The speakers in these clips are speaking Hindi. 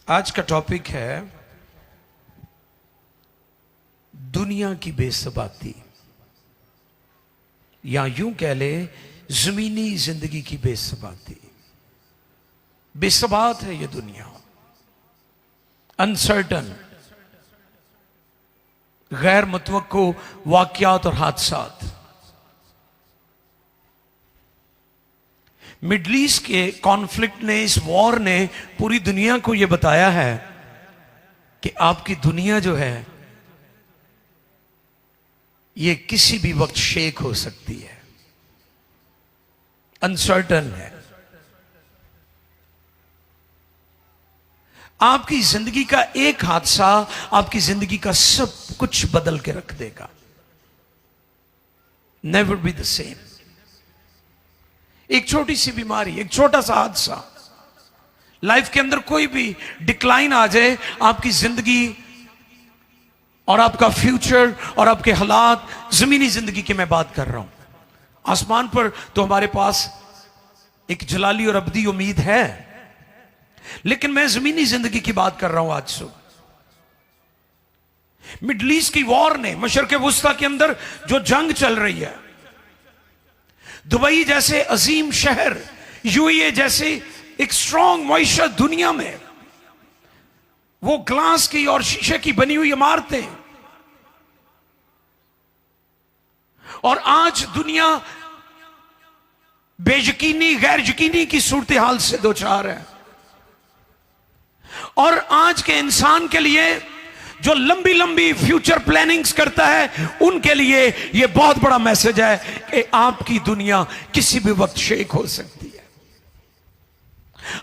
आज का टॉपिक है दुनिया की बेसबाती, या यूं कह ले जमीनी जिंदगी की बेसबाती। बेसबात है ये दुनिया, अनसर्टन, गैर मुतवक्को वाकयात और हादसात। मिडल ईस्ट के कॉन्फ्लिक्ट ने, इस वॉर ने पूरी दुनिया को यह बताया है कि आपकी दुनिया जो है ये किसी भी वक्त शेक हो सकती है, अनसर्टन है। आपकी जिंदगी का एक हादसा आपकी जिंदगी का सब कुछ बदल के रख देगा। Never be the same. एक छोटी सी बीमारी, एक छोटा सा हादसा, लाइफ के अंदर कोई भी डिक्लाइन आ जाए, आपकी जिंदगी और आपका फ्यूचर और आपके हालात, जमीनी जिंदगी की मैं बात कर रहा हूं। आसमान पर तो हमारे पास एक जलाली और अबदी उम्मीद है, लेकिन मैं जमीनी जिंदगी की बात कर रहा हूं आज सुबह। मिडल ईस्ट की वॉर ने, मशरक़े वुस्ता के अंदर जो जंग चल रही है, दुबई जैसे अजीम शहर, यूएई जैसे एक स्ट्रॉन्ग मईशत दुनिया में, वो ग्लास की और शीशे की बनी हुई इमारतें, और आज दुनिया बेयकीनी, गैर यकीनी की सूरत हाल से दो चार है। और आज के इंसान के लिए जो लंबी लंबी फ्यूचर प्लानिंग्स करता है, उनके लिए यह बहुत बड़ा मैसेज है कि आपकी दुनिया किसी भी वक्त शेक हो सकती है।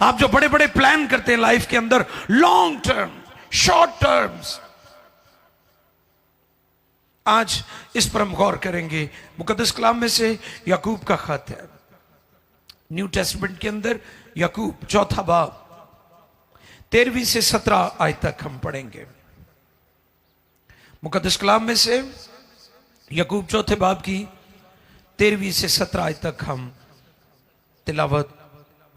आप जो बड़े बड़े प्लान करते हैं लाइफ के अंदर, लॉन्ग टर्म, शॉर्ट टर्म्स, आज इस पर हम गौर करेंगे। मुकद्दस कलाम में से याकूब का खत है, न्यू टेस्टमेंट के अंदर याकूब चौथा बाब 13वीं से 17 आयत तक हम पढ़ेंगे। मुकद्दस कलाम में से याकूब चौथे बाब की 13वीं से 17 आयत तक हम तिलावत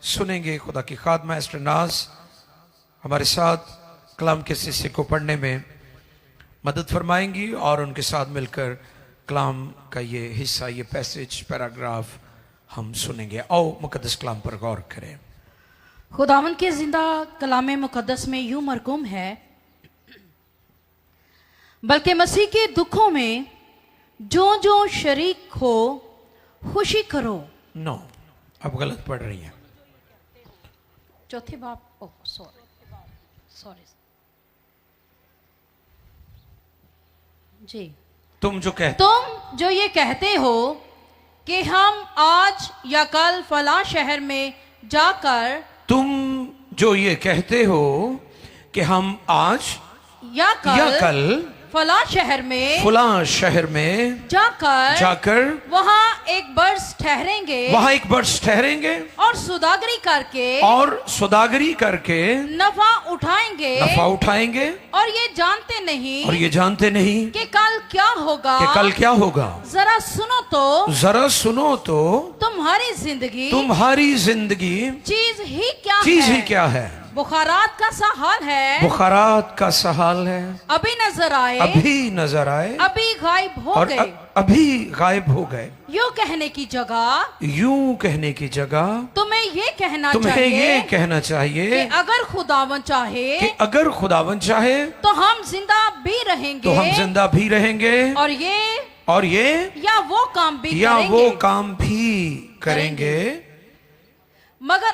सुनेंगे। खुदा की खादमा एस्टर नाज हमारे साथ कलाम के हिस्से को पढ़ने में मदद फरमाएंगी और उनके साथ मिलकर कलाम का ये हिस्सा, ये पैसेज, पैराग्राफ हम सुनेंगे। आओ मुकद्दस कलाम पर गौर करें। खुदावंद के जिंदा कलाम मुकद्दस में यूं मरकूम है, बल्कि मसीह के दुखों में जो जो शरीक हो खुशी करो। नो, अब गलत पढ़ रही हैं। चौथे बाब, ओह सॉरी जी। तुम जो ये कहते हो कि हम आज या कल फला शहर में जाकर, तुम जो ये कहते हो कि हम आज या कल फला शहर में जाकर वहाँ एक बरस ठहरेंगे और सौदागरी करके नफा उठाएंगे और ये जानते नहीं कि कल क्या होगा। जरा सुनो तो तुम्हारी जिंदगी चीज ही क्या है। बुखारात का सा हाल है, अभी नजर आए, अभी गायब हो गए। यूं कहने की जगह तुम्हें ये कहना चाहिए कि अगर खुदावन चाहे तो हम जिंदा भी रहेंगे और ये या वो काम भी करेंगे। मगर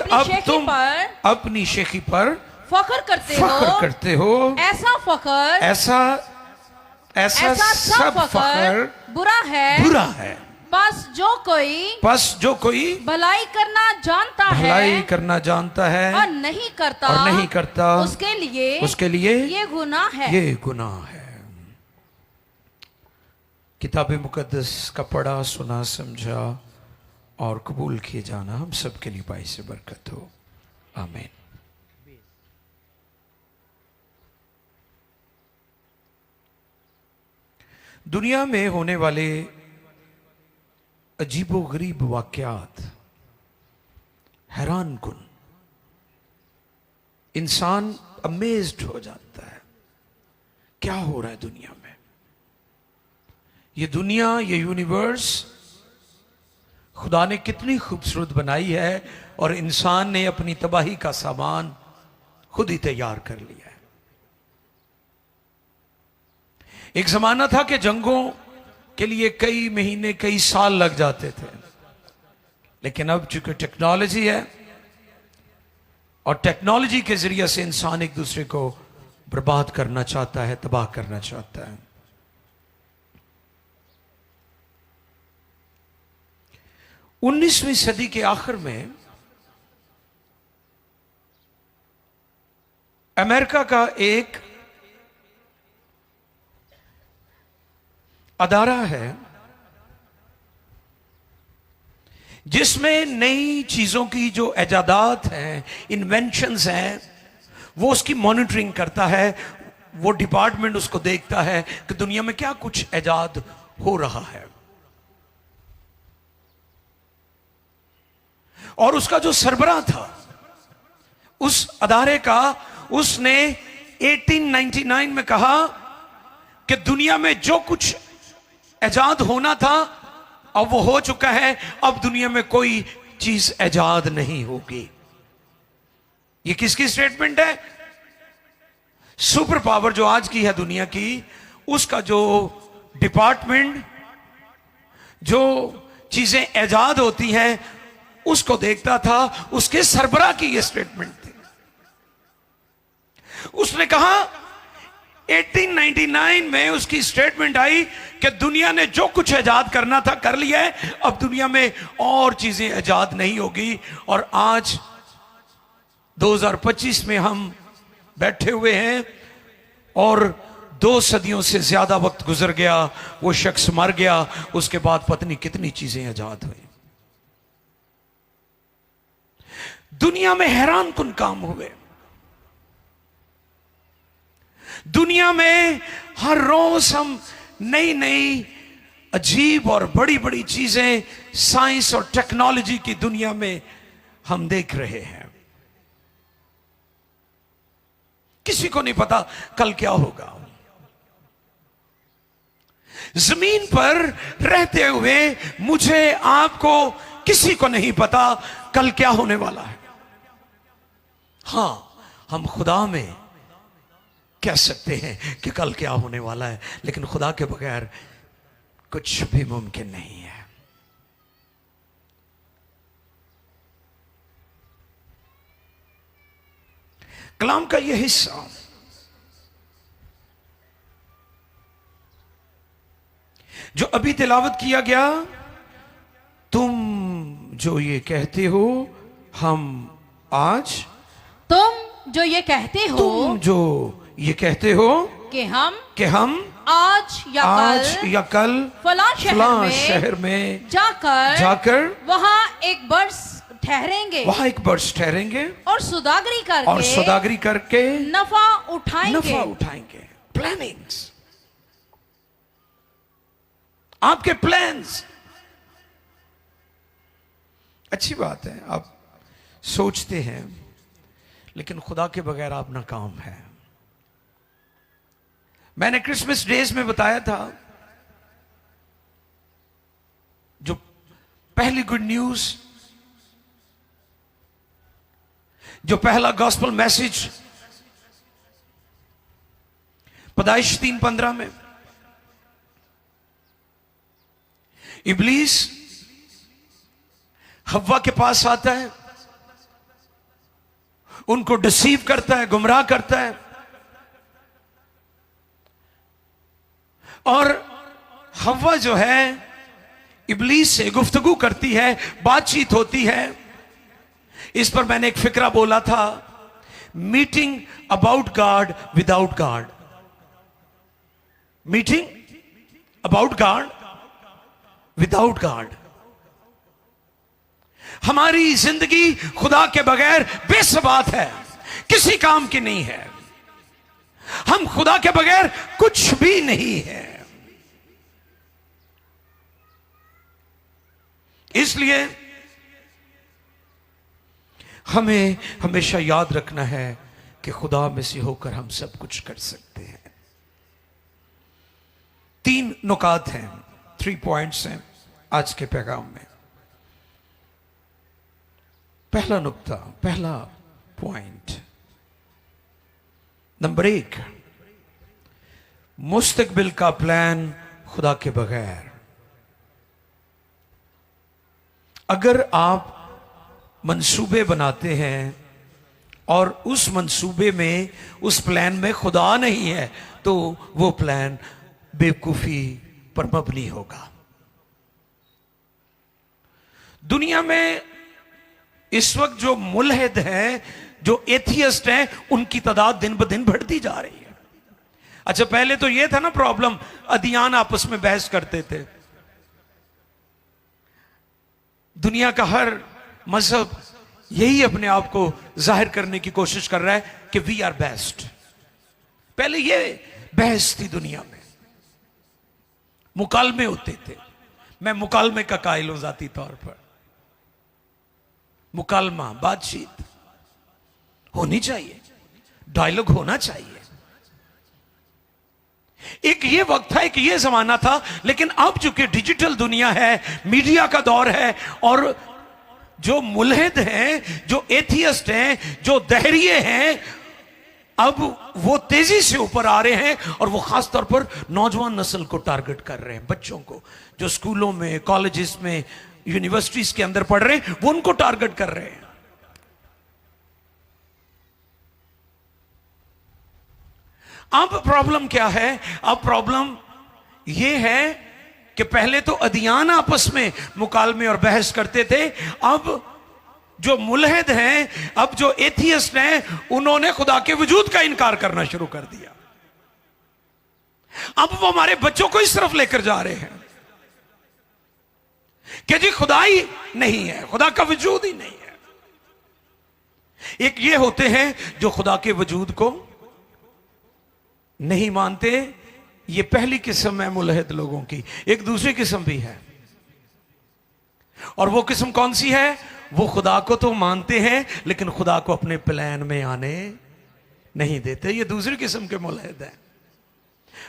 अब तुम अपनी शेखी पर फख्र करते हो। ऐसा सब फख्र बुरा है। बस जो कोई भलाई करना जानता है और नहीं करता उसके लिए ये गुनाह है। किताब मुकद्दस का पढ़ा, सुना, समझा और कबूल किए जाना हम सबके लिए बाइस से बरकत हो। आमीन। दुनिया में होने वाले अजीबोगरीब वाकयात हैरान कुन, इंसान अमेज्ड हो जाता है, क्या हो रहा है दुनिया में। ये दुनिया, ये यूनिवर्स खुदा ने कितनी खूबसूरत बनाई है और इंसान ने अपनी तबाही का सामान खुद ही तैयार कर लिया है। एक जमाना था कि जंगों के लिए कई महीने, कई साल लग जाते थे, लेकिन अब चूंकि टेक्नोलॉजी है और टेक्नोलॉजी के जरिए से इंसान एक दूसरे को बर्बाद करना चाहता है, तबाह करना चाहता है। 19वीं सदी के आखिर में अमेरिका का एक अदारा है जिसमें नई चीजों की जो इजादात हैं, इन्वेंशंस हैं, वो उसकी मॉनिटरिंग करता है। वो डिपार्टमेंट उसको देखता है कि दुनिया में क्या कुछ इजाद हो रहा है। और उसका जो सरबराह था उस अदारे का, उसने 1899 में कहा कि दुनिया में जो कुछ इजाद होना था अब वो हो चुका है, अब दुनिया में कोई चीज इजाद नहीं होगी। ये किसकी स्टेटमेंट है? सुपर पावर जो आज की है दुनिया की, उसका जो डिपार्टमेंट जो चीजें इजाद होती हैं उसको देखता था, उसके सरबराह की ये स्टेटमेंट थी। उसने कहा 1899 में उसकी स्टेटमेंट आई कि दुनिया ने जो कुछ इजाद करना था कर लिया है, अब दुनिया में और चीजें इजाद नहीं होगी। और आज 2025 में हम बैठे हुए हैं और 2 सदियों से ज्यादा वक्त गुजर गया, वो शख्स मर गया, उसके बाद पत्नी कितनी चीजें इजाद हुई। दुनिया में हैरान कुन काम हुए। दुनिया में हर रोज हम नई नई अजीब और बड़ी बड़ी चीजें साइंस और टेक्नोलॉजी की दुनिया में हम देख रहे हैं। किसी को नहीं पता कल क्या होगा। जमीन पर रहते हुए मुझे, आपको, किसी को नहीं पता कल क्या होने वाला है। हां, हम खुदा में कह सकते हैं कि कल क्या होने वाला है, लेकिन खुदा के बगैर कुछ भी मुमकिन नहीं है। कलाम का यह हिस्सा जो अभी तिलावत किया गया, तुम जो ये कहते हो हम आज, तुम जो ये कहते हो, तुम जो ये कहते हो कि हम आज या कल फलां शहर में जाकर वहां एक बरस ठहरेंगे और सौदागरी करके नफा उठाएंगे। प्लानिंग्स, आपके प्लान्स। अच्छी बात है, आप सोचते हैं, लेकिन खुदा के बगैर आप नाकाम है। मैंने क्रिसमस डेज में बताया था, जो पहली गुड न्यूज, जो पहला गॉस्पेल मैसेज पैदाइश 3:15 में इब्लीस हव्वा के पास आता है, उनको डिसीव करता है, गुमराह करता है, और हव्वा जो है इब्लीस से गुफ्तगू करती है, बातचीत होती है। इस पर मैंने एक फिक्रा बोला था, meeting about God without God. Meeting about God without God. हमारी जिंदगी खुदा के बगैर बेसबात है, किसी काम की नहीं है। हम खुदा के बगैर कुछ भी नहीं है। इसलिए हमें हमेशा याद रखना है कि खुदा में से होकर हम सब कुछ कर सकते हैं। 3 नुकात हैं, 3 पॉइंट्स हैं आज के पैगाम में। पहला नुक्ता, पहला पॉइंट, नंबर 1, मुस्तकबिल का प्लान खुदा के बगैर। अगर आप मंसूबे बनाते हैं और उस मंसूबे में, उस प्लान में खुदा नहीं है, तो वो प्लान बेवकूफी पर मबनी होगा। दुनिया में इस वक्त जो मुल्हिद हैं, जो एथियस्ट हैं, उनकी तादाद दिन ब दिन बढ़ती जा रही है। अच्छा, पहले तो यह था ना प्रॉब्लम, अदियान आपस में बहस करते थे। दुनिया का हर मजहब यही अपने आप को जाहिर करने की कोशिश कर रहा है कि वी आर बेस्ट। पहले ये बहस थी दुनिया में, मुकालमे होते थे। मैं मुकालमे का कायल हूं जाती तौर पर। मुकालमा, बातचीत होनी चाहिए, डायलॉग होना चाहिए। एक ये वक्त था, एक ये जमाना था, लेकिन अब चूंकि डिजिटल दुनिया है, मीडिया का दौर है, और जो मुल्हिद हैं, जो एथियस्ट हैं, जो दहरिये हैं, अब वो तेजी से ऊपर आ रहे हैं, और वो खास तौर पर नौजवान नस्ल को टारगेट कर रहे हैं। बच्चों को जो स्कूलों में, कॉलेजेस में, यूनिवर्सिटीज के अंदर पढ़ रहे हैं, वो उनको टारगेट कर रहे हैं। अब प्रॉब्लम क्या है? अब प्रॉब्लम यह है कि पहले तो अदियान आपस में मुकालमे और बहस करते थे। अब जो मुल्हिद हैं, अब जो एथियस्ट हैं, उन्होंने खुदा के वजूद का इनकार करना शुरू कर दिया। अब वो हमारे बच्चों को इस तरफ लेकर जा रहे हैं कि जी खुदा ही नहीं है, खुदा का वजूद ही नहीं है। एक ये होते हैं जो खुदा के वजूद को नहीं मानते, ये पहली किस्म है मुल्हिद लोगों की। एक दूसरी किस्म भी है, और वो किस्म कौन सी है? वो खुदा को तो मानते हैं लेकिन खुदा को अपने प्लान में आने नहीं देते। ये दूसरी किस्म के मुल्हिद हैं,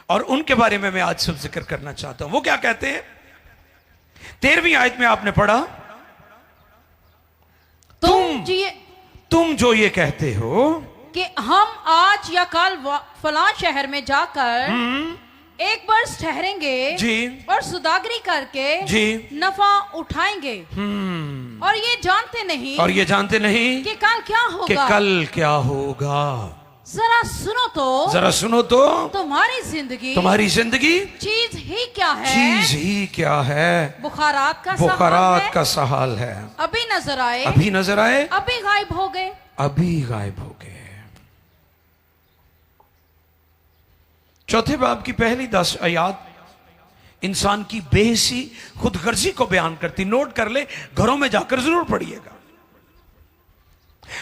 और उनके बारे में मैं आज सब जिक्र करना चाहता हूं। वो क्या कहते हैं? 13वीं आयत में आपने पढ़ा, तुम जो ये कहते हो कि हम आज या कल फलां शहर में जाकर एक बरस ठहरेंगे जी, और सौदागरी करके जी नफा उठाएंगे, और ये जानते नहीं कि कल क्या होगा, कि कल क्या होगा। जरा सुनो तो तुम्हारी जिंदगी चीज ही क्या है? बुखारात का सहाल है। अभी नजर आए, अभी गायब हो गए। चौथे बाब की पहली 10 आयत इंसान की बेहिसी, खुदगर्जी को बयान करती। नोट कर ले, घरों में जाकर जरूर पढ़िएगा।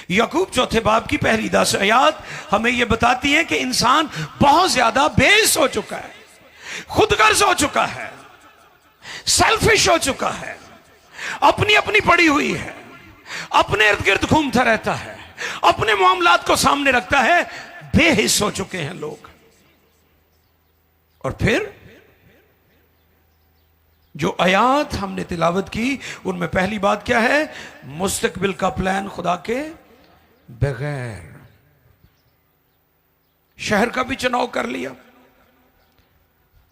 याकूब चौथे बाब की पहली 10 आयत हमें यह बताती है कि इंसान बहुत ज्यादा बेहिस हो चुका है, खुदगर्ज हो चुका है, सेल्फिश हो चुका है, अपनी पड़ी हुई है, अपने इर्द गिर्द घूमता रहता है, अपने मामलात को सामने रखता है। बेहिस हो चुके हैं लोग। और फिर जो आयात हमने तिलावत की, उनमें पहली बात क्या है? मुस्तकबिल का प्लान खुदा के बगैर। शहर का भी चुनाव कर लिया,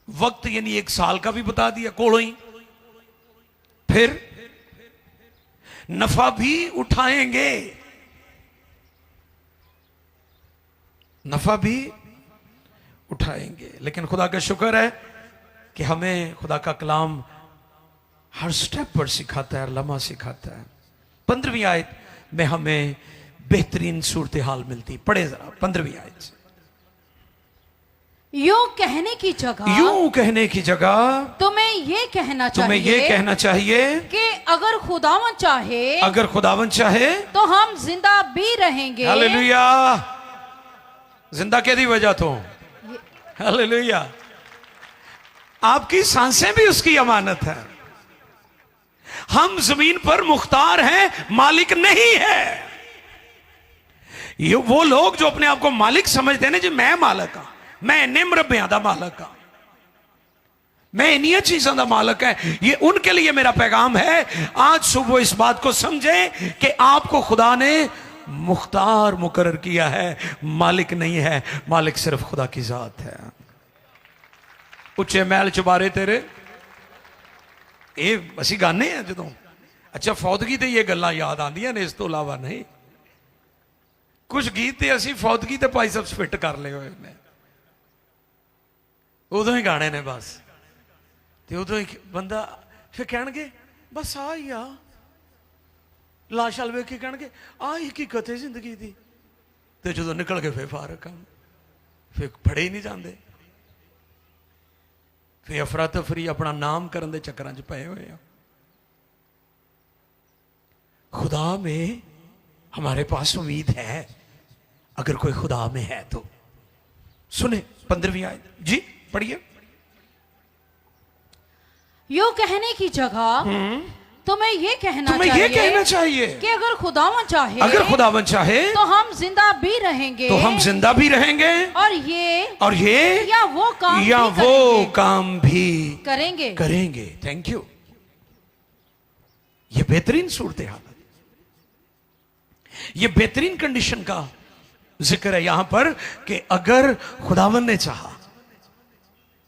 वक्त यानी 1 साल का भी बता दिया, कोड़ोई। फिर नफा भी उठाएंगे, लेकिन खुदा का शुक्र है कि हमें खुदा का कलाम हर स्टेप पर सिखाता है, हर लम्हा सिखाता है। 15वीं आयत में हमें बेहतरीन सूरत हाल मिलती। पढ़े जरा 15वीं आयत से। यूं कहने की जगह तुम्हें ये कहना चाहिए कि अगर खुदावन चाहे तो हम जिंदा भी रहेंगे। हालेलुया। जिंदा कैसी वजह तो, हालेलुया। आपकी सांसें भी उसकी अमानत है। हम जमीन पर मुख्तार हैं, मालिक नहीं है। ये वो लोग जो अपने आप को मालिक समझते हैं ना जी, मैं मालिक हाँ, मैं इन्ने मरब्बियां दा मालिक हाँ, मैं इन्हीं चीजों का मालिक है, ये उनके लिए मेरा पैगाम है। आज सुबह इस बात को समझे कि आपको खुदा ने मुख्तार मुकर्रर किया है, मालिक नहीं है। मालिक सिर्फ खुदा की जात है। उच्चे महल चुबारे तेरे, ये असी गाने हैं जो। अच्छा फौतगी तो ये गल्लां याद आंदियां ने, इस तो इलावा नहीं। कुछ गीत तो असी फौतगी तो भाई सब फिट कर ले हुए ने, उदों ही गाने ने बस, तो उदों ही बंदा फिर कहणगे बस आ ही आ, लाशल वेख के कहणगे आ ही हकीकत है जिंदगी दी, तो जो निकल के फिर फारक काम, फिर फड़े ही नहीं जाते, फिर अफरा तफरी अपना नाम करने के चक्कर च पए हुए हैं। खुदा में हमारे पास उम्मीद है, अगर कोई खुदा में है तो। सुने 15वीं आयत जी, पढ़िए। यो कहने की जगह तुम्हें ये कहना चाहिए कि अगर खुदावन चाहे, अगर खुदावन चाहे तो हम जिंदा भी रहेंगे, तो हम जिंदा भी रहेंगे, और ये या वो काम भी करेंगे। Thank you. ये बेहतरीन सूरत हालत, ये बेहतरीन कंडीशन का जिक्र है यहां पर कि अगर खुदावन ने चाहा।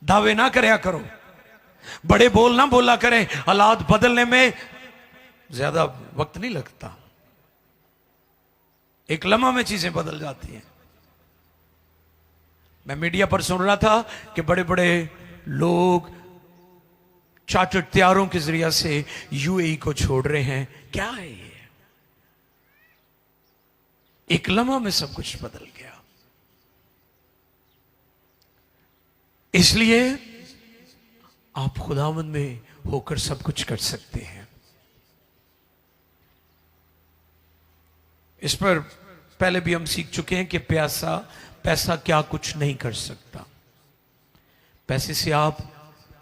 दावे ना करया करो, बड़े बोल ना बोला करें, हालात बदलने में ज्यादा वक्त नहीं लगता, एक लम्हा में चीजें बदल जाती हैं। मैं मीडिया पर सुन रहा था कि बड़े बड़े लोग चार्टर्ड तैयारों के जरिए से यूएई को छोड़ रहे हैं। क्या है ये? एक लम्हा में सब कुछ बदल गया। इसलिए आप खुदावंद में होकर सब कुछ कर सकते हैं। इस पर पहले भी हम सीख चुके हैं कि पैसा क्या कुछ नहीं कर सकता। पैसे से आप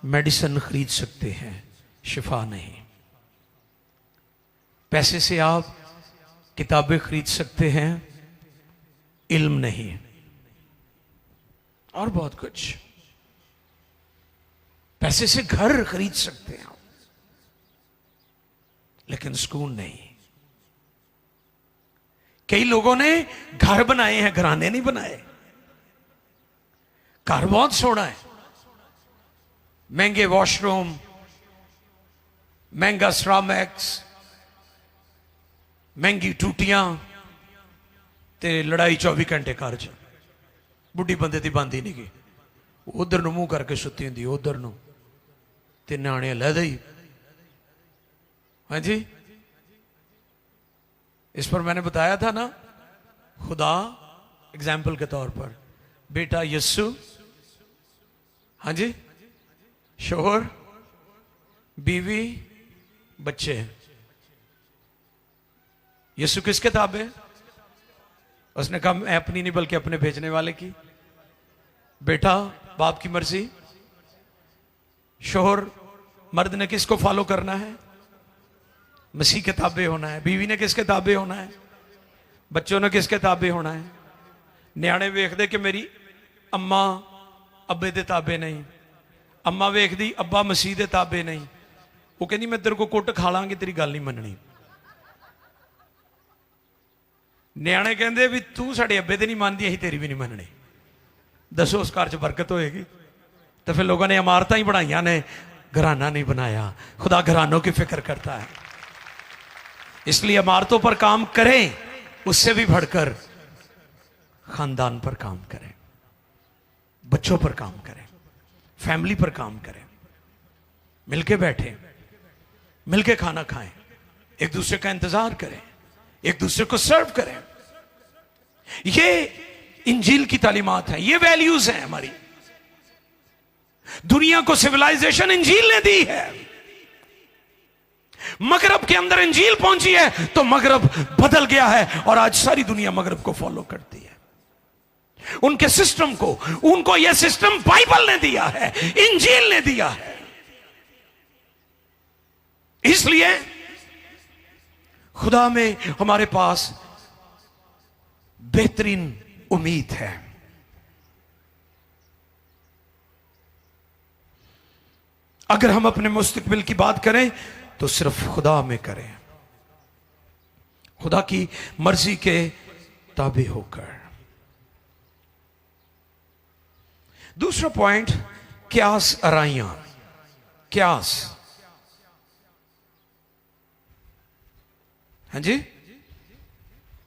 मेडिसिन खरीद सकते हैं, शिफा नहीं। पैसे से आप किताबें खरीद सकते हैं, इल्म नहीं, और बहुत कुछ। पैसे से घर खरीद सकते हैं, लेकिन सुकून नहीं। कई लोगों ने घर बनाए हैं, घराने नहीं बनाए। घर बहुत सोना है, महंगे वॉशरूम, महंगा स्ट्रामैक्स, महंगी टूटियां, ते लड़ाई 24 घंटे घर च। बुढ़ी बंदे की बंद ही नहीं गई, उधर ਨੂੰ ਮੂੰਹ करके सुती ਹੁੰਦੀ, उधर ਨੂੰ ਤੇ ਨਿਆਣੇ अलहदा ही। हाँ जी, इस पर मैंने बताया था ना, खुदा एग्जाम्पल के तौर पर बेटा यस्सु, हाँ जी, शोहर, बीवी, बच्चे। यीशु किसके ताबे? उसने कहा मैं अपनी नहीं बल्कि अपने भेजने वाले की। बेटा बाप की मर्जी, शोहर मर्द ने किसको फॉलो करना है? मसीह के ताबे होना है। बीवी ने किसके ताबे होना है? बच्चों ने किसके ताबे होना है? न्याणे वेखदे कि मेरी अम्मा अब्बे दे ताबे नहीं, अम्मा वेखदी अब्बा मसीह दे ताबे नहीं। वो कहती मैं तेरे को कुट खा लांगी, तेरी गल नहीं मननी। न्याणे कहंदे भी तू साडे अब्बे दे नहीं मानदी, असीं तेरी भी नहीं मननी। दसो उस घर च बरकत होएगी? तो फिर लोगों ने इमारतां ही बनाइया ने, घराना नहीं बनाया। खुदा घरानों की फिक्र करता है, इसलिए इमारतों पर काम करें, उससे भी बढ़कर खानदान पर काम करें, बच्चों पर काम करें, फैमिली पर काम करें, मिलके बैठें, मिलके खाना खाएं, एक दूसरे का इंतजार करें, एक दूसरे को सर्व करें। ये इंजील की तालीमात है, ये वैल्यूज हैं हमारी। दुनिया को सिविलाइजेशन इंजील ने दी है। मगरब के अंदर इंजील पहुंची है तो मगरब बदल गया है, और आज सारी दुनिया मगरब को फॉलो करती है, उनके सिस्टम को। उनको यह सिस्टम बाइबल ने दिया है, इंजील ने दिया है। इसलिए खुदा में हमारे पास बेहतरीन उम्मीद है। अगर हम अपने मुस्तकबिल की बात करें तो सिर्फ खुदा में करें, खुदा की मर्जी के ताबे होकर। दूसरा पॉइंट, क्यास आराइयां। क्यास, हाँ जी,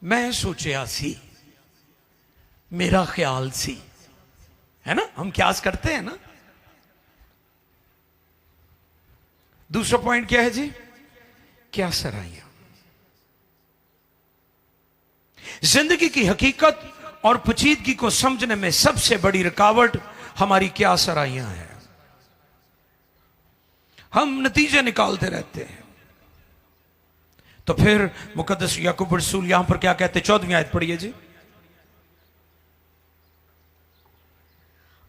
मैं सोचा सी, मेरा ख्याल सी, है ना, हम क्यास करते हैं ना। दूसरा पॉइंट क्या है जी? क्यास आराइयां। जिंदगी की हकीकत और पेचीदगी को समझने में सबसे बड़ी रुकावट हमारी क्यास आराइयां है। हम नतीजे निकालते रहते हैं। तो फिर मुकद्दस याकूब रसूल यहां पर क्या कहते? 14वीं आयत पढ़िए जी।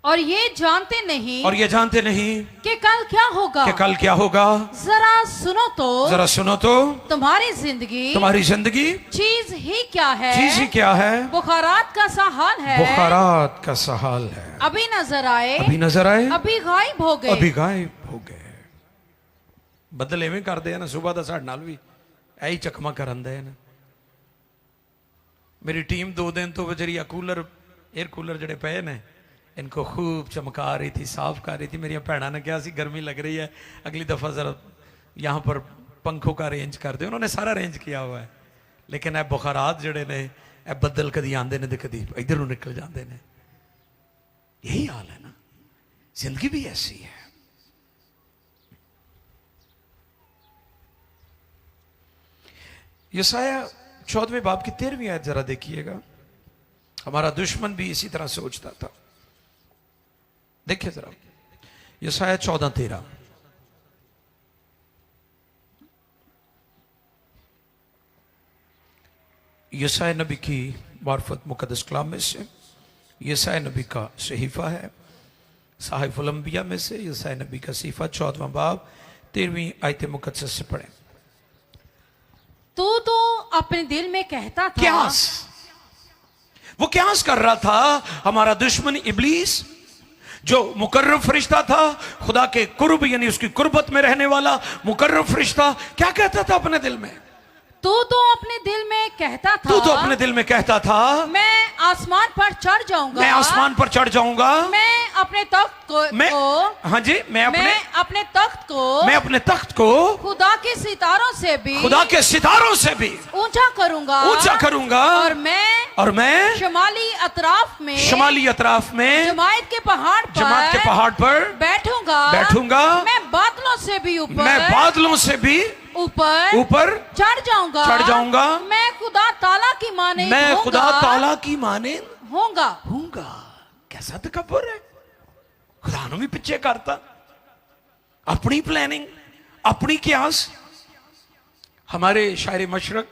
और ये जानते नहीं, और ये जानते नहीं कि कल क्या होगा। कि कल क्या होगा। जरा सुनो तो, जरा सुनो तो, तुम्हारी जिंदगी चीज ही क्या है। चीज ही क्या है। बुखारात का सा हाल है। बुखारात का सा हाल है। अभी नजर आए, अभी गायब हो गए। अभी गायब हो गए। बदल एवं करते हैं ना, सुबह का साढ़े नाल भी यही चकमा करन दे ना। मेरी टीम 2 दिन तो बजरिया कूलर, एयर कूलर जड़े पे ने, इनको खूब चमका रही थी, साफ कर रही थी। मेरी भैन ने कहा, गर्मी लग रही है, अगली दफा जरा यहाँ पर पंखों का अरेंज कर दे। उन्होंने सारा अरेंज किया हुआ है, लेकिन ए बुखारात जड़े ने, ए बदल कदी आते ने, कदी इधर निकल जाते हैं। यही हाल है ना, जिंदगी भी ऐसी है। यशाया 14वें बाब की 13वीं आयत जरा देखिएगा। हमारा दुश्मन भी इसी तरह सोचता था। देखिए जरा, यशाया 14:13। यशाया नबी की मार्फत मुकद्दस कलाम में से, यशाया नबी का सहीफा है, साहिफुल अंबिया में से यशाया नबी का सहीफा 14वां बाब 13वीं आयत मुकद्दस से पढ़ें। तू तो अपने दिल में कहता था, क्यास, वो क्यास कर रहा था। हमारा दुश्मन इब्लीस, जो मुकर्रब फरिश्ता था, खुदा के कुर्ब यानी उसकी कुर्बत में रहने वाला मुकर्रब फरिश्ता, क्या कहता था अपने दिल में? तू तो अपने दिल में कहता था, तू तो अपने दिल में कहता था, मैं आसमान पर चढ़ जाऊंगा, मैं आसमान पर चढ़ जाऊंगा, मैं अपने तख्त को, हाँ जी, मैं अपने तख्त को खुदा के सितारों से भी ऊंचा करूंगा, और मैं शमाली अतराफ में जमायत के पहाड़ पर बैठूंगा, मैं बादलों से भी ऊपर चढ़ जाऊंगा, मैं खुदा ताला की माने होऊंगा। कैसा तकब्बुर है। खुदा नु भी पीछे करता, अपनी प्लानिंग, अपनी क्यास। हमारे शायर मशरक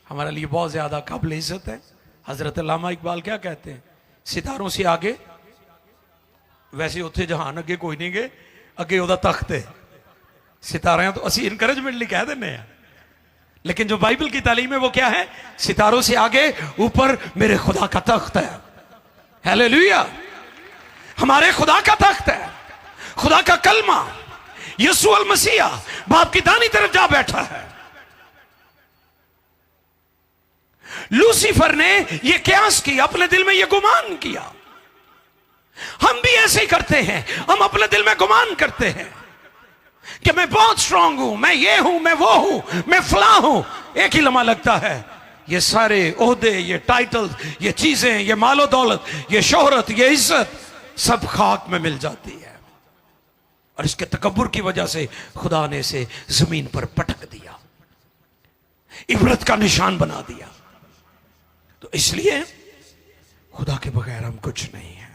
हमारे लिए बहुत ज्यादा काबिल इज्जत है। हजरत अल्लामा इकबाल क्या कहते हैं? सितारों से आगे, वैसे उत्थे जहान अगे कोई नहीं गए, अगे ओदा तख्त है। सितारे तो असी इनकरेजमेंट लिए कह देने हैं, लेकिन जो बाइबल की तालीम है वो क्या है? सितारों से आगे ऊपर मेरे खुदा का तख्त है। हालेलुया, हमारे खुदा का तख्त है। खुदा का कलमा यीशु अल मसीहा बाप की दानी तरफ जा बैठा है। लूसीफर ने यह क्यास किया, अपने दिल में यह गुमान किया। हम भी ऐसे ही करते हैं, हम अपने दिल में गुमान करते हैं कि मैं बहुत स्ट्रांग हूं, मैं ये हूं, मैं वो हूं, मैं फला हूं। एक ही लम्हा लगता है ये सारे ओहदे, ये टाइटल, ये चीजें, ये मालो दौलत, ये शोहरत, ये इज्जत सब खाक में मिल जाती है। और इसके तकब्बुर की वजह से खुदा ने इसे जमीन पर पटक दिया, इबरत का निशान बना दिया। तो इसलिए खुदा के बगैर हम कुछ नहीं है।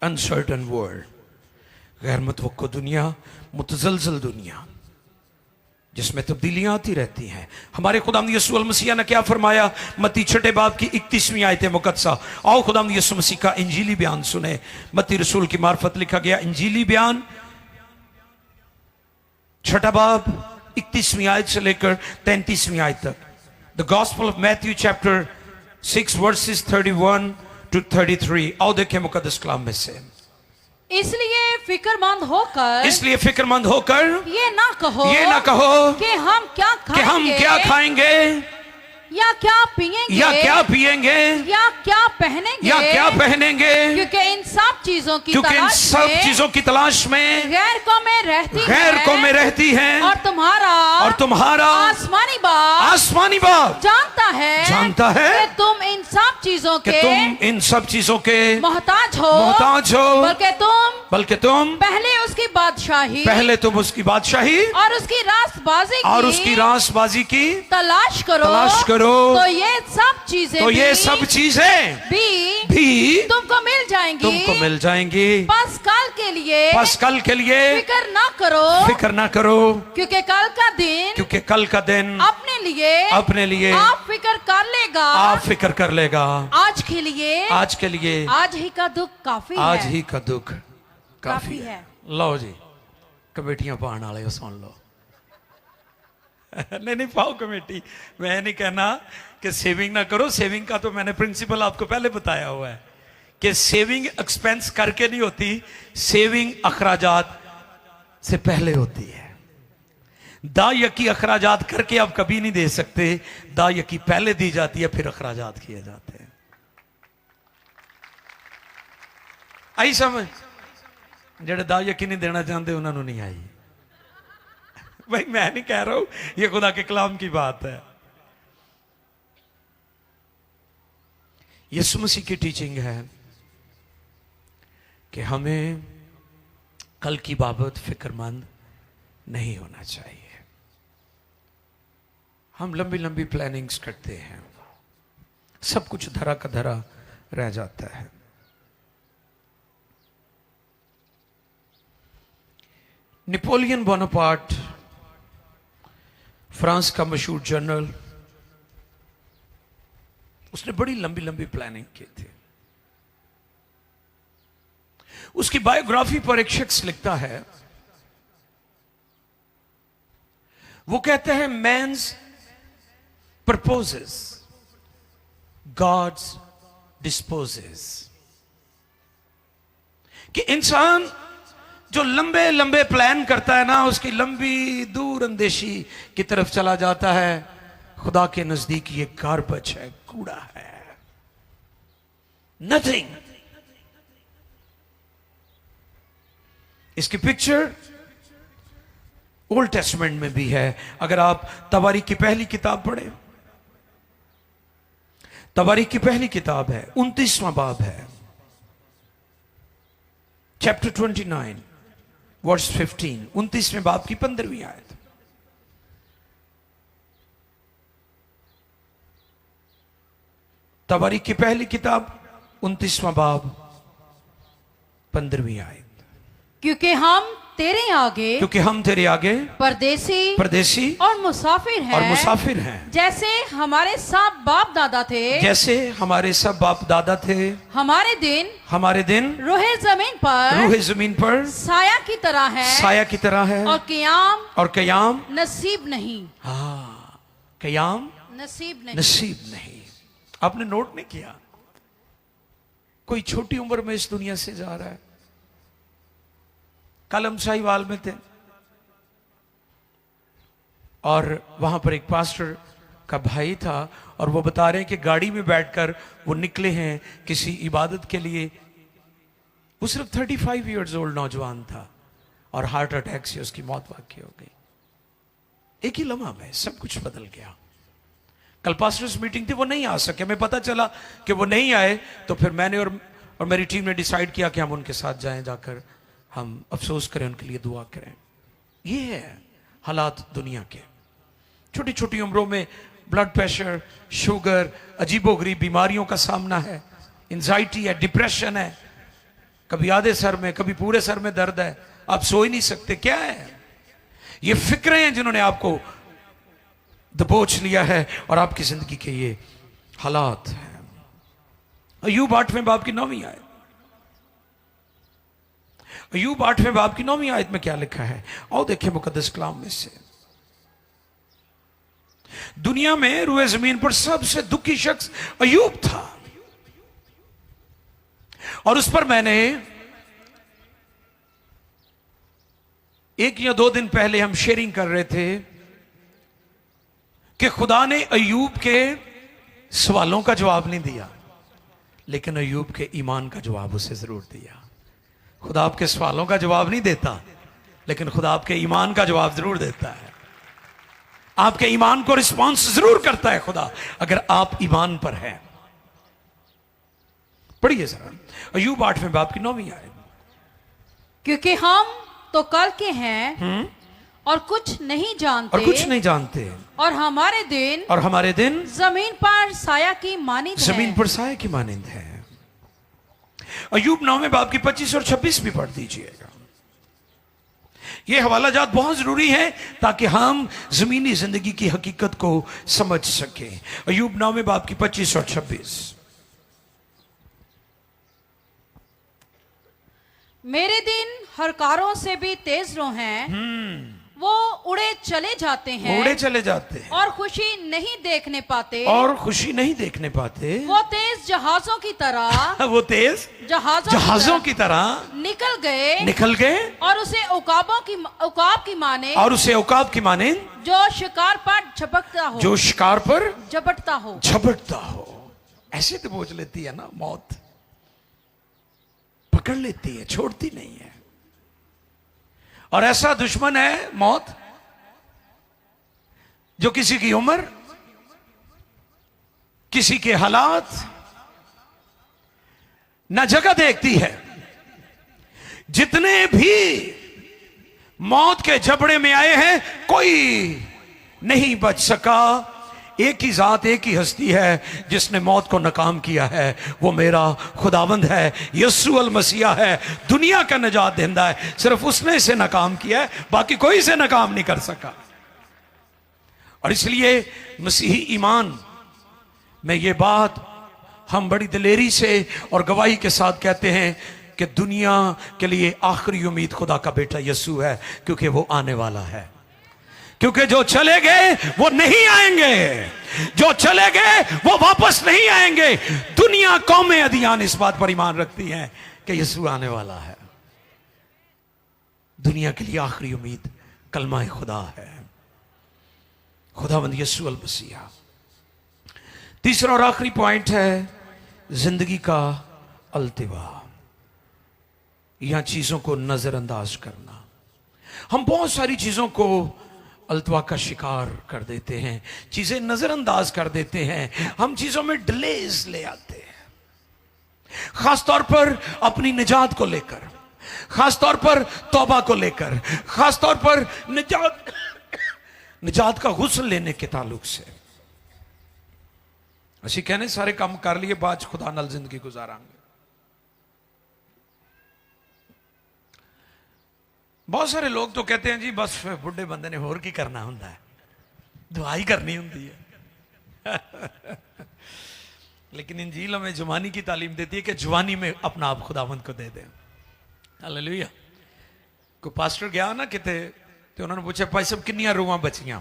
अनसर्टन वर्ल्ड, गैर मुतवक्को दुनिया, मुतजलजल दुनिया, जिसमें तब्दीलियां आती रहती हैं। हमारे खुदावंद यीशु अल मसीह ने क्या फरमाया? मत्ती 6 बाब की 31वीं आयत मुकद्दसा। आओ खुदावंद यीशु मसीह का इंजीली बयान सुने। मत्ती रसूल की मार्फत लिखा गया इंजीली बयान 6 बाब 31वीं आयत से लेकर 33वीं आयत तक। The gospel of Matthew chapter 6 versus 31 to 33। आओ देखें मुकद्दस कलाम में से। इसलिए फिक्रमंद होकर ये ना कहो कि हम क्या खाएंगे या क्या पिएंगे या क्या पहनेंगे क्योंकि इन सब चीजों की तलाश में गैर कौमें रहती हैं और तुम्हारा आसमानी बाप जानता है कि तुम इन सब चीजों के मोहताज हो बल्कि तुम पहले तुम उसकी बादशाही और उसकी रासबाजी की तलाश करो तो ये सब चीजें भी तुमको मिल जाएंगी। बस कल के लिए फिक्र ना करो क्योंकि कल का दिन अपने लिए आप फिक्र कर लेगा। आज के लिए आज ही का दुख काफी है। लो जी कमेटियां पाने वाले हो सुन लो। नहीं पाओ कमेटी। मैं नहीं कहना कि सेविंग ना करो, सेविंग का तो मैंने प्रिंसिपल आपको पहले बताया हुआ है कि सेविंग एक्सपेंस करके नहीं होती, सेविंग अखराजात से पहले होती है। दायकी अखराजात करके आप कभी नहीं दे सकते, दायकी पहले दी जाती है फिर अखराजात किए जाते हैं। आई समझ? जेड़े दायकी नहीं देना चाहते उन्होंने नहीं आई। भाई मैं नहीं कह रहा हूं, ये खुदा के कलाम की बात है। यीशु मसीह की टीचिंग है कि हमें कल की बाबत फिक्रमंद नहीं होना चाहिए। हम लंबी लंबी प्लानिंग्स करते हैं, सब कुछ धरा का धरा रह जाता है। नेपोलियन बोनापार्ट फ्रांस का मशहूर जनरल, उसने बड़ी लंबी लंबी प्लानिंग की थी। उसकी बायोग्राफी पर एक शख्स लिखता है, वो कहते हैं मैन्स प्रपोजेस गॉड्स डिस्पोजेस, कि इंसान जो लंबे लंबे प्लान करता है ना, उसकी लंबी दूर अंदेशी की तरफ चला जाता है। खुदा के नजदीक ये गार्बेज है, कूड़ा है, नथिंग। इसकी पिक्चर ओल्ड टेस्टमेंट में भी है। अगर आप तवारीख की पहली किताब पढ़े, तवारीख की पहली किताब है, 29वां बाब है, चैप्टर 29 वर्स 15, 29वें बाब की 15वीं आयत। तवारीख की पहली किताब 29वां बाब 15वीं आयत। क्योंकि हम तेरे आगे परदेसी और मुसाफिर हैं। जैसे हमारे सब बाप दादा थे। हमारे दिन रोहे जमीन पर साया की तरह है और कयाम नसीब नहीं। हाँ, कयाम नसीब नहीं। आपने नोट नहीं किया, कोई छोटी उम्र में इस दुनिया से जा रहा है। कल हम साहिवाल में थे और वहां पर एक पास्टर का भाई था और वो बता रहे हैं कि गाड़ी में बैठकर वो निकले हैं किसी इबादत के लिए। वो सिर्फ 35 इयर्स ओल्ड नौजवान था और हार्ट अटैक से उसकी मौत वाकई हो गई। एक ही लम्हा में सब कुछ बदल गया। कल पास्टर्स मीटिंग थी, वो नहीं आ सके। हमें पता चला कि वो नहीं आए तो फिर मैंने और मेरी टीम ने डिसाइड किया कि हम उनके साथ जाएं, जाकर हम अफसोस करें, उनके लिए दुआ करें। ये है हालात दुनिया के। छोटी छोटी उम्रों में ब्लड प्रेशर, शुगर, अजीबोगरीब बीमारियों का सामना है, एंजाइटी है, डिप्रेशन है, कभी आधे सर में कभी पूरे सर में दर्द है, आप सो ही नहीं सकते। क्या है ये फिक्रें हैं जिन्होंने आपको दबोच लिया है और आपकी जिंदगी के ये हालात हैं। अय्यूब 8वें बाब की 9वीं आयत। अय्यूब 8वें बाब की 9वीं आयत में क्या लिखा है? आओ देखिए मुकद्दस कलाम में से। दुनिया में रुए जमीन पर सबसे दुखी शख्स अय्यूब था। और उस पर मैंने 1 या 2 दिन पहले हम शेयरिंग कर रहे थे कि खुदा ने अय्यूब के सवालों का जवाब नहीं दिया, लेकिन अय्यूब के ईमान का जवाब उसे जरूर दिया। खुदा आपके सवालों का जवाब नहीं देता, लेकिन खुदा आपके ईमान का जवाब जरूर देता है। आपके ईमान को रिस्पॉन्स जरूर करता है खुदा, अगर आप ईमान पर हैं। पढ़िए जरा अय्यूब 8वें बाब की 9वीं आयत। क्योंकि हम तो कल के हैं और कुछ नहीं जानते, और कुछ नहीं जानते, और हमारे दिन जमीन पर साया की मानिंद जमीन पर साया की मानिंद है। अय्यूब 9वें बाब की 25 और 26 भी पढ़ दीजिएगा। ये हवाला जात बहुत जरूरी है ताकि हम जमीनी जिंदगी की हकीकत को समझ सकें। अय्यूब 9वें बाब की 25 और 26। मेरे दिन हरकारों से भी तेज रो हैं, वो उड़े चले जाते हैं, उड़े चले जाते हैं और खुशी नहीं देखने पाते, और खुशी नहीं देखने पाते। वो तेज जहाजों की तरह वो तेज जहाजों की तरह निकल गए और उसे उकाब की माने, और उसे उकाब की माने जो शिकार पर झपकता हो, जो शिकार पर झपटता हो। ऐसे तो बोझ लेती है ना मौत, पकड़ लेती है, छोड़ती नहीं है। और ऐसा दुश्मन है मौत जो किसी की उम्र, किसी के हालात न जगह देखती है। जितने भी मौत के जबड़े में आए हैं, कोई नहीं बच सका। एक ही जात, एक ही हस्ती है जिसने मौत को नाकाम किया है, वो मेरा खुदावंद है, यस्सु अल मसीहा है, दुनिया का निजात देंदा है। सिर्फ उसने इसे नाकाम किया है, बाकी कोई इसे नाकाम नहीं कर सका। और इसलिए मसीही ईमान में ये बात हम बड़ी दिलेरी से और गवाही के साथ कहते हैं कि दुनिया के लिए आखिरी उम्मीद खुदा का बेटा यस्सु है, क्योंकि वो आने वाला है। क्योंकि जो चले गए वो नहीं आएंगे, जो चले गए वो वापस नहीं आएंगे। दुनिया, कौमें, अदियान इस बात पर ईमान रखती हैं कि यीशु आने वाला है। दुनिया के लिए आखिरी उम्मीद कलमा खुदा है, खुदावंद यीशु अल मसीहा। तीसरा और आखिरी पॉइंट है जिंदगी का अल्तिवा, यहां चीजों को नजरअंदाज करना। हम बहुत सारी चीजों को अल्तवा का शिकार कर देते हैं, चीजें नजरअंदाज कर देते हैं, हम चीजों में डिलेज ले आते हैं, खासतौर पर अपनी निजात को लेकर, खासतौर पर तौबा को लेकर, खासतौर पर निजात का गुस्ल लेने के ताल्लुक से। असी कहने सारे काम कर लिए, बाद खुदा नाल जिंदगी गुजारांगे। बहुत सारे लोग तो कहते हैं जी बस बुढ़े बंदे ने होर की करना हुंदा है, दुआ ही करनी हुंदी है। लेकिन इंजील हमें जवानी की तालीम देती है कि जवानी में अपना आप खुदावंद को दे दें। हालेलुया। कोई पास्टर गया ना किते तो उन्होंने पूछा भाई साहब कितनी रूहां बचियां?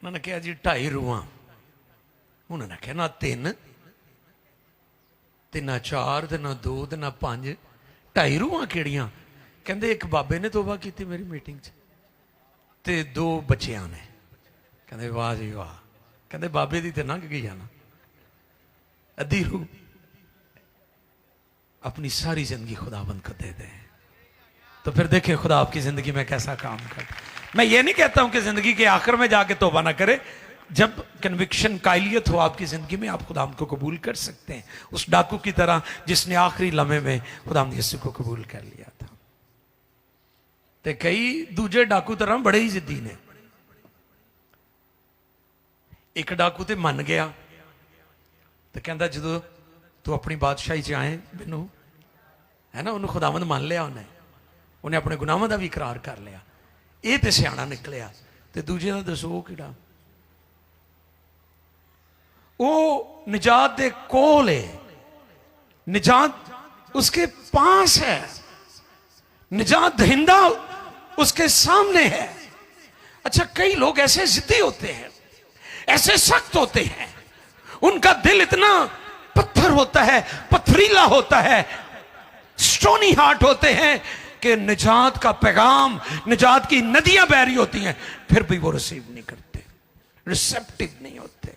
उन्होंने कहा जी 2.5 रूहां। उन्होंने कहा ना 3 ते ना 4 ते ना 2 ते ना 5, 2.5 रूहां केड़ियां? कहते एक बाबे ने तोबा की थी मेरी मीटिंग च, ते 2 बच्चियां ने। कहते वाह जी वाह। कहते बाबे दी ते लंघ गई ना अद्धी रूह। अपनी सारी जिंदगी खुदाबंद को दे दें तो फिर देखें खुदा आपकी जिंदगी में कैसा काम कर। मैं ये नहीं कहता हूं कि जिंदगी के आखिर में जाके तौबा ना करे, जब कन्विक्शन कायलियत हो आपकी जिंदगी में, आप खुदाम को कबूल कर सकते हैं, उस डाकू की तरह जिसने आखिरी लम्हे में खुदाम यीशु को कबूल कर लिया था। ते कई दूजे डाकू तरह बड़े ही जिद्दी ने। एक डाकू ते मन गया तो कहता जो तू अपनी बादशाही च आए मैनू है ना, उन्होंने खुदावंद मान लिया, उन्हें अपने गुनाहों का भी इकरार कर लिया। ये तो सियाना निकलिया। तो दूजे का दसो वो किड़ा? वो निजात दे कोल है, निजात उसके पास है, निजात दहिंदा उसके सामने है। अच्छा, कई लोग ऐसे जिद्दी होते हैं, ऐसे सख्त होते हैं, उनका दिल इतना पत्थर होता है, पथरीला होता है, स्टोनी हार्ट होते हैं कि निजात का पैगाम, निजात की नदियां बह रही होती हैं, फिर भी वो रिसीव नहीं करते, रिसेप्टिव नहीं होते।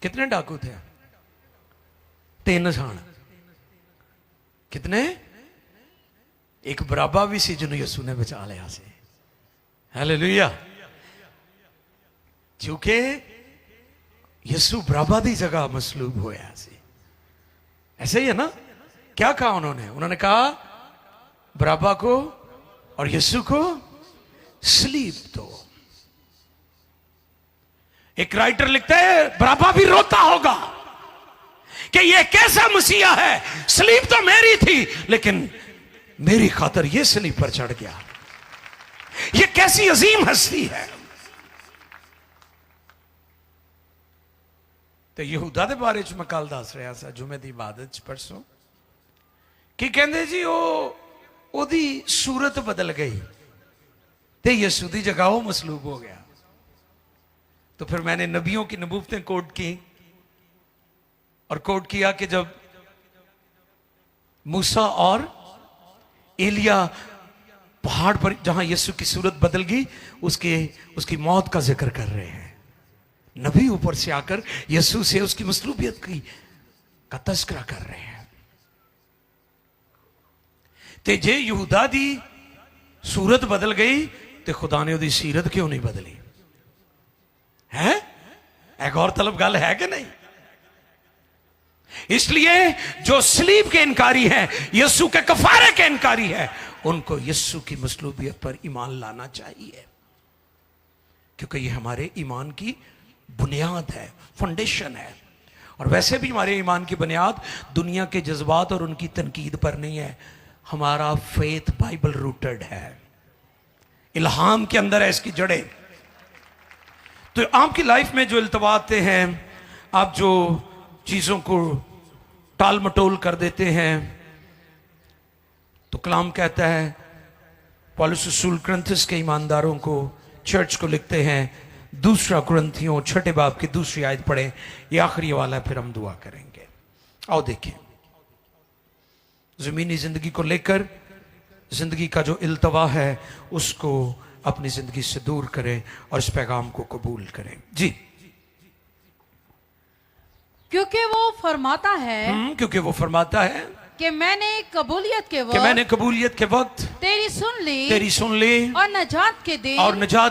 कितने डाकू थे? 3 जन। कितने? एक बराबा भी सी जिन्होंने यसू ने बचा लिया से। हालेलुया। क्योंकि यसू बराबा की जगह मसलूब होया सी। ऐसे ही है ना? क्या कहा उन्होंने? उन्होंने कहा बराबा को और यसू को स्लीप दो। एक राइटर लिखता है बराबा भी रोता होगा कि यह कैसा मसीहा है, स्लीप तो मेरी थी लेकिन मेरी खातर यह स्लीप पर चढ़ गया। यह कैसी अजीम हस्ती है। तो यहूदा के बारे च मैं कल दस रहा था जुमे की इबादत च परसों कि कहते जी ओदी सूरत बदल गई ते यसू की जगह वो मसलूब हो गया। तो फिर मैंने नबियों की नबूवतें कोट की और कोट किया कि जब मूसा और एलिया पहाड़ पर जहां यीशु की सूरत बदल गई उसकी मौत का जिक्र कर रहे हैं, नबी ऊपर से आकर यीशु से उसकी मसलूबियत का तस्करा कर रहे हैं। ते जे यहूदा दी सूरत बदल गई तो खुदा ने उसकी सीरत क्यों नहीं बदली? है एक और तलब गल है कि नहीं? इसलिए जो सलीब के इनकारी है, यीशु के कफारे के इनकारी है, उनको यीशु की मसलूबियत पर ईमान लाना चाहिए, क्योंकि ये हमारे ईमान की बुनियाद है, फाउंडेशन है। और वैसे भी हमारे ईमान की बुनियाद दुनिया के जज्बात और उनकी तनकीद पर नहीं है। हमारा फेथ बाइबल रूटेड है, इल्हाम के अंदर है इसकी जड़ें। तो आपकी लाइफ में जो इल्तवा आते हैं, आप जो चीज़ों को टाल मटोल कर देते हैं, तो कलाम कहता है, पौलुस रसूल कुरिन्थियों के ईमानदारों को, चर्च को लिखते हैं, 2 कुरिन्थियों 6 बाब की 2 आयत पढ़े, ये आखिरी वाला, फिर हम दुआ करेंगे। आओ देखें, ज़मीनी ज़िंदगी को लेकर ज़िंदगी का जो इल्तवा है उसको अपनी ज़िंदगी से दूर करें और इस पैगाम को कबूल करें। जी, क्योंकि वो फरमाता है क्योंकि वो फरमाता है कि मैंने कबूलियत के वक्त तेरी सुन ली और नजात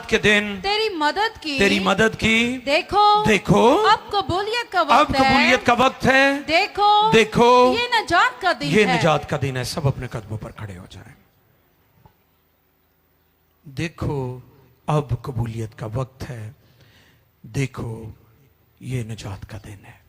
के दिन तेरी मदद की। देखो अब कबूलियत का वक्त है। देखो ये नजात का दिन है। सब अपने कदमों पर खड़े हो जाएं। देखो अब कबूलियत का वक्त है। देखो ये नजात का दिन है।